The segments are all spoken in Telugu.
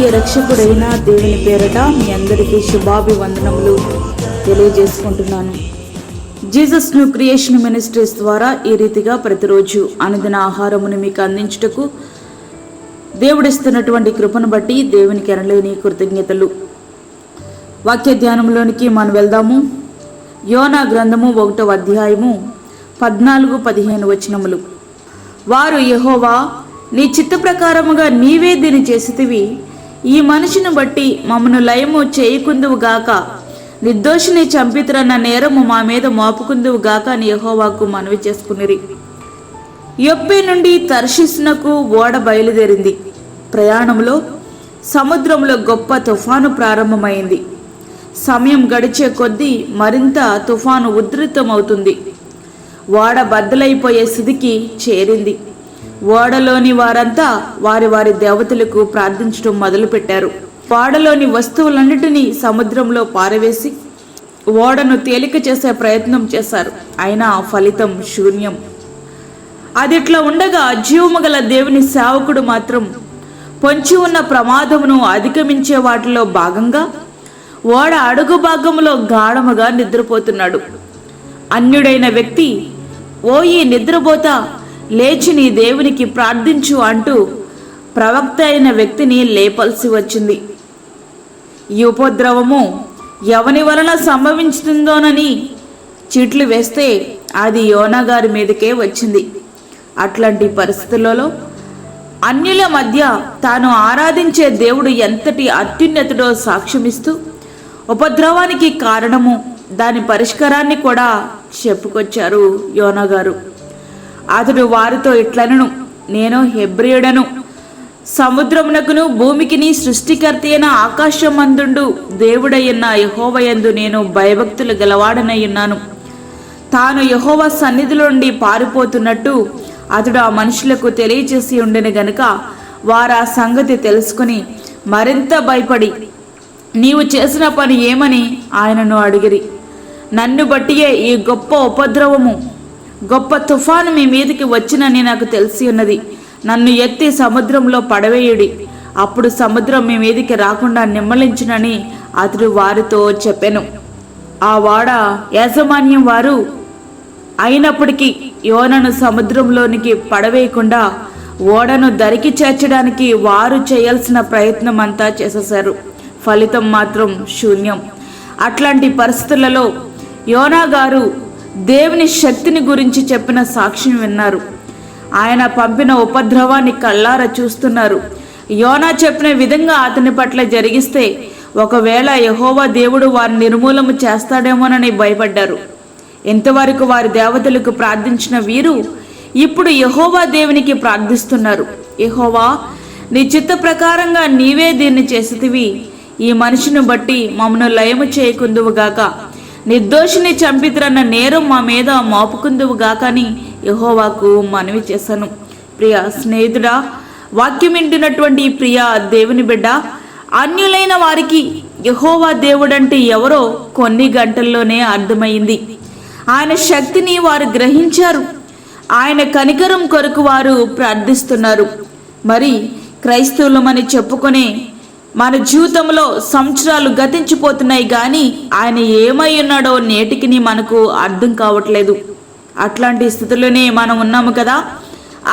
ప్రియ రక్షకుడైన దేవుని పేరట మీ అందరికీ శుభాభివందనములు తెలియజేసుకుంటున్నాను. జీసస్ న్యూ క్రియేషన్ మినిస్ట్రీస్ ద్వారా ఈ రీతిగా ప్రతిరోజు అనుదిన ఆహారమును మీకు అందించుటకు దేవుడిస్తున్నటువంటి కృపను బట్టి దేవునికి ఎనలేని కృతజ్ఞతలు. వాక్య ధ్యానంలోనికి మనం వెళ్దాము. యోనా గ్రంథము 1వ అధ్యాయము 14-15 వచనములు. వారు, యెహోవా, నీ చిత్త ప్రకారముగా నీవే దీని చేసితివి, ఈ మనిషిని బట్టి మమ్మను లయము చేయకుందువు గాక, నిర్దోషిని చంపితురన్న నేరము మా మీద మోపుకుందువు గాక అని యెహోవాకు మనవి చేసుకునిరి. యొప్పే నుండి తర్షీసునకు ఓడ బయలుదేరింది. ప్రయాణంలో సముద్రంలో గొప్ప తుఫాను ప్రారంభమైంది. సమయం గడిచే కొద్దీ మరింత తుఫాను ఉధృతమవుతుంది. ఓడ బద్దలైపోయే స్థితికి చేరింది. ఓడలోని వారంతా వారి వారి దేవతలకు ప్రార్థించడం మొదలుపెట్టారు. ఓడలోని వస్తువులన్నిటినీ సముద్రంలో పారవేసి ఓడను తేలిక చేసే ప్రయత్నం చేశారు. అయినా ఫలితం శూన్యం. అదిట్లా ఉండగా జీవము గల దేవుని సేవకుడు మాత్రం పొంచి ఉన్న ప్రమాదమును అధిగమించే వాటిలో భాగంగా ఓడ అడుగు భాగంలో గాఢముగా నిద్రపోతున్నాడు. అన్యుడైన వ్యక్తి, ఓ ఈ నిద్రపోతా, లేచి నీ దేవునికి ప్రార్థించు అంటూ ప్రవక్త అయిన వ్యక్తిని లేపాల్సి వచ్చింది. ఈ ఉపద్రవము ఎవని వలన సంభవించుతుందోనని చీట్లు వేస్తే అది యోనా గారి మీదకే వచ్చింది. అట్లాంటి పరిస్థితులలో అన్యుల మధ్య తాను ఆరాధించే దేవుడు ఎంతటి అత్యున్నతుడో సాక్ష్యమిస్తూ ఉపద్రవానికి కారణము, దాని పరిష్కారాన్ని కూడా చెప్పుకొచ్చారు యోనా గారు. అతడు వారితో ఇట్లనను, నేను హెబ్రీయుడను, సముద్రమునకును భూమికిని సృష్టికర్త అయిన ఆకాశమందుండు దేవుడయ్యున్న యెహోవాయందు నేను భయభక్తులు గలవాడనయ్యున్నాను. తాను యెహోవా సన్నిధిలో నుండి పారిపోతున్నట్టు అతడు ఆ మనుషులకు తెలియచేసి ఉండెను గనుక వారు ఆ సంగతి తెలుసుకుని మరింత భయపడి, నీవు చేసిన పని ఏమని ఆయనను అడిగిరి. నన్ను బట్టియే ఈ గొప్ప ఉపద్రవము, గొప్ప తుఫాను మీ మీదకి వచ్చినని నాకు తెలిసి ఉన్నది. నన్ను ఎత్తి సముద్రంలో పడవేయుడి, అప్పుడు సముద్రం మీ మీదికి రాకుండా నిమ్మలించునని అతడు వారితో చెప్పెను. ఆ వాడ యాజమాన్యం వారు అయినప్పటికీ యోనను సముద్రంలోనికి పడవేయకుండా ఓడను దరికి చేర్చడానికి వారు చేయాల్సిన ప్రయత్నం అంతా చేసేశారు. ఫలితం మాత్రం శూన్యం. అట్లాంటి పరిస్థితులలో యోనా గారు దేవుని శక్తిని గురించి చెప్పిన సాక్ష్యం విన్నారు. ఆయన పంపిన ఉపద్రవాన్ని కళ్ళారా చూస్తున్నారు. యోనా చెప్పిన విధంగా అతని పట్ల జరిగిస్తే ఒకవేళ యెహోవా దేవుడు వారిని నిర్మూలన చేస్తాడేమోనని భయపడ్డారు. ఇంతవరకు వారి దేవతలకు ప్రార్థించిన వీరు ఇప్పుడు యెహోవా దేవునికి ప్రార్థిస్తున్నారు. యెహోవా, నీ చిత్త ప్రకారంగా నీవే దీన్ని చేసితివి, ఈ మనిషిని బట్టి మమ్మను లయము చేయకుందువుగాక, నిర్దోషిని చంపితురన్న నేరం మా మీద మోపుకుందువు గాకని యెహోవాకు మనవి చేశాను. ప్రియ స్నేహితుడా, వాక్యం వింటున్నటువంటి ప్రియ దేవుని బిడ్డ, అన్యులైన వారికి యెహోవా దేవుడంటే ఎవరో కొన్ని గంటల్లోనే అర్థమైంది. ఆయన శక్తిని వారు గ్రహించారు. ఆయన కనికరం కొరకు వారు ప్రార్థిస్తున్నారు. మరి క్రైస్తవులమని చెప్పుకునే మన జీవితంలో సంవత్సరాలు గతించిపోతున్నాయి, కానీ ఆయన ఏమై ఉన్నాడో నేటికి మనకు అర్థం కావట్లేదు. అట్లాంటి స్థితిలోనే మనం ఉన్నాము కదా.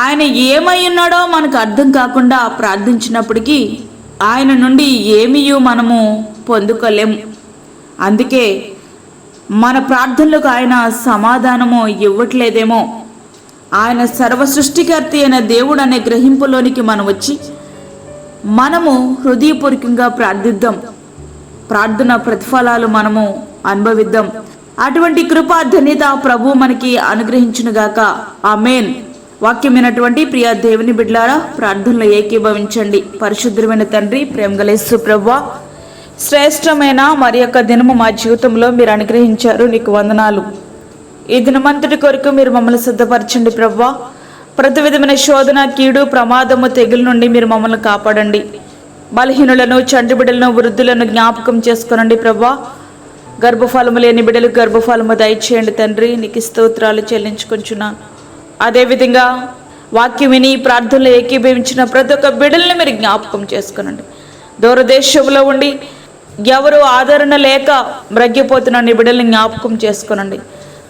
ఆయన ఏమై ఉన్నాడో మనకు అర్థం కాకుండా ప్రార్థించినప్పటికీ ఆయన నుండి ఏమీ మనము పొందుకోలేము. అందుకే మన ప్రార్థనలకు ఆయన సమాధానము ఇవ్వట్లేదేమో. ఆయన సర్వ సృష్టికర్త అయిన దేవుడు అనే గ్రహింపులోనికి మనం వచ్చి మనము హృదయపూర్వకంగా ప్రార్థిద్దాం. ప్రార్థన ప్రతిఫలాలు మనము అనుభవిద్దాం. అటువంటి కృపా ధన్యత ప్రభు మనకి అనుగ్రహించునుగాక. ఆమేన్. వాక్యమైనటువంటి ప్రియ దేవుని బిడ్డలారా, ప్రార్థనలో ఏకీభవించండి. పరిశుద్ధమైన తండ్రి, ప్రేమగల యేసు ప్రభువా, శ్రేష్టమైన మరి యొక్క దినము మా జీవితంలో మీరు అనుగ్రహించారు, నీకు వందనాలు. ఈ దినమంతటి కొరకు మీరు మమ్మల్ని సిద్ధపరచండి ప్రభువా. ప్రతి విధమైన శోధన, కీడు, ప్రమాదము, తెగుల నుండి మీరు మమ్మల్ని కాపాడండి. బలహీనులను, చంటి బిడ్డలను, వృద్ధులను జ్ఞాపకం చేసుకోనండి ప్రభువా. గర్భఫలము లేని బిడ్డలకు గర్భఫలము దయచేయండి తండ్రి, నీకు స్తోత్రాలు చెల్లించుకుంటున్నాను. అదేవిధంగా వాక్యం విని ప్రార్థనలో ఏకీభవించిన ప్రతి ఒక్క బిడ్డల్ని మీరు జ్ఞాపకం చేసుకునండి. దూరదేశంలో ఉండి ఎవరు ఆదరణ లేక మ్రగ్గిపోతున్న నీ బిడ్డల్ని జ్ఞాపకం చేసుకోనండి.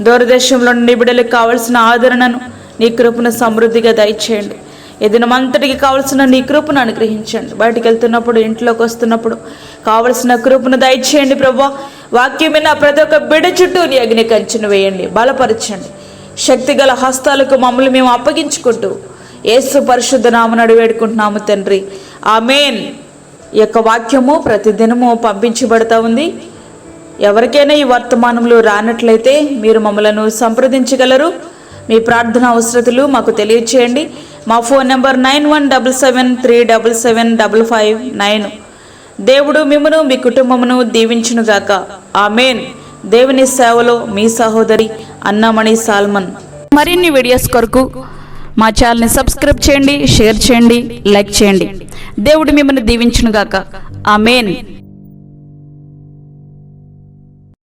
దూరదేశంలో నీ బిడ్డలకు కావలసిన ఆదరణను నీ కృపను సమృద్ధిగా దయచేయండి. ఈ దినమంతటికి కావలసిన నీ కృపను అనుగ్రహించండి. బయటికి వెళ్తున్నప్పుడు, ఇంట్లోకి వస్తున్నప్పుడు కావలసిన కృపను దయచేయండి ప్రభువా. వాక్యమైన ప్రతి ఒక్క బిడ్డ చుట్టూ నీ అగ్ని కంచెను వేయండి, బలపరచండి. శక్తిగల హస్తాలకు మమ్మల్ని మేము అప్పగించుకుంటూ యేసు పరిశుద్ధ నామమున వేడుకుంటున్నాము తండ్రి, ఆమేన్. ఈ యొక్క వాక్యము ప్రతిదినము పంపించబడతా ఉంది. ఎవరికైనా ఈ వర్తమానంలో రానట్లయితే మీరు మమ్మలను సంప్రదించగలరు. మీ ప్రార్థన అవసరతలు మాకు తెలియచేయండి. మా ఫోన్ నెంబర్ 9177377559. దేవుడు మిమ్మును మీ కుటుంబమును దీవించునుగాక. ఆమేన్. దేవుని సేవలో మీ సహోదరి అన్నామణి సాల్మన్. మరిన్ని వీడియోస్ కొరకు మా ఛానల్ని సబ్స్క్రైబ్ చేయండి, షేర్ చేయండి, లైక్ చేయండి. దేవుడు మిమ్మల్ని దీవించునుగాక. ఆమేన్.